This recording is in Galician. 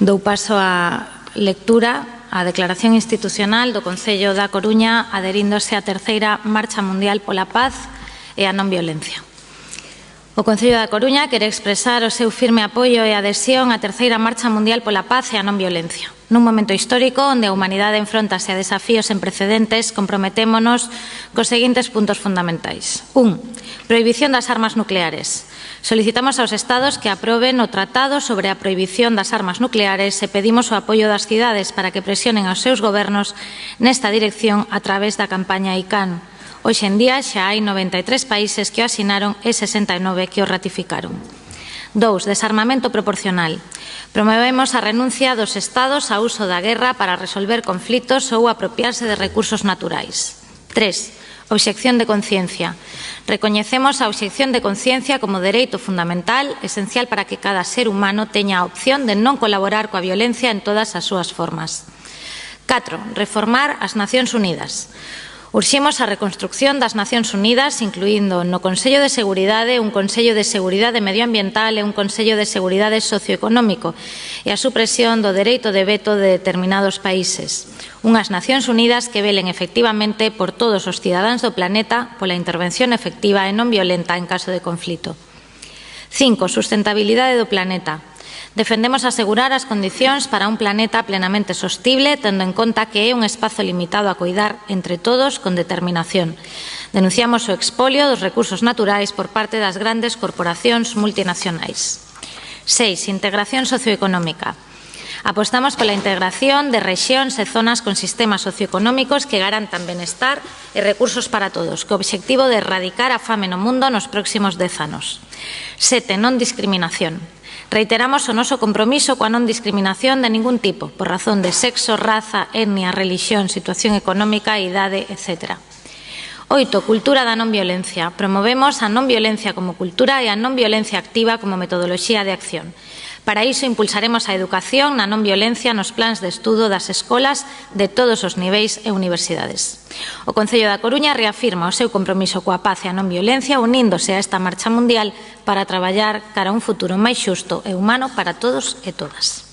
Dou paso á lectura a declaración institucional do Concello da Coruña adheríndose á terceira Marcha Mundial pola Paz e a Non Violencia. O Concello da Coruña quere expresar o seu firme apoio e adhesión á terceira Marcha Mundial pola Paz e a Non Violencia. Nun momento histórico onde a humanidade enfróntase a desafíos sen precedentes, comprometémonos cos seguintes puntos fundamentais. 1. Prohibición das armas nucleares. Solicitamos aos Estados que aproben o Tratado sobre a prohibición das armas nucleares e pedimos o apoio das cidades para que presionen aos seus gobernos nesta dirección a través da campaña ICAN. Hoxe en día xa hai 93 países que o asinaron e 69 que o ratificaron. 2. Desarmamento proporcional. Promovemos a renuncia dos Estados ao uso da guerra para resolver conflitos ou apropiarse de recursos naturais. 3. Obxección de conciencia. Recoñecemos a obxección de conciencia como dereito fundamental, esencial para que cada ser humano teña a opción de non colaborar coa violencia en todas as súas formas. 4. Reformar as Nacións Unidas. Urximos a reconstrucción das Nacións Unidas, incluindo no Consello de Seguridade un Consello de Seguridade Medioambiental e un Consello de Seguridade Socioeconómico e a supresión do dereito de veto de determinados países. Unhas Nacións Unidas que velen efectivamente por todos os cidadáns do planeta pola intervención efectiva e non violenta en caso de conflito. 5. Sustentabilidade do planeta. Defendemos asegurar as condicións para un planeta plenamente sostible, tendo en conta que é un espazo limitado a coidar entre todos con determinación. Denunciamos o expolio dos recursos naturais por parte das grandes corporacións multinacionais. 6. Integración socioeconómica. Apostamos pola integración de rexións e zonas con sistemas socioeconómicos que garantan benestar e recursos para todos, co obxectivo de erradicar a fame no mundo nos próximos 10 anos. 7. Non discriminación. Reiteramos o noso compromiso coa non discriminación de ningún tipo, por razón de sexo, raza, etnia, relixión, situación económica, idade, etc. 8. Cultura da non violencia. Promovemos a non violencia como cultura e a non violencia activa como metodoloxía de acción. Para iso impulsaremos a educación na non violencia nos plans de estudo das escolas de todos os niveis e universidades. O Concello da Coruña reafirma o seu compromiso coa paz e a non violencia uníndose a esta marcha mundial para traballar cara a un futuro máis xusto e humano para todos e todas.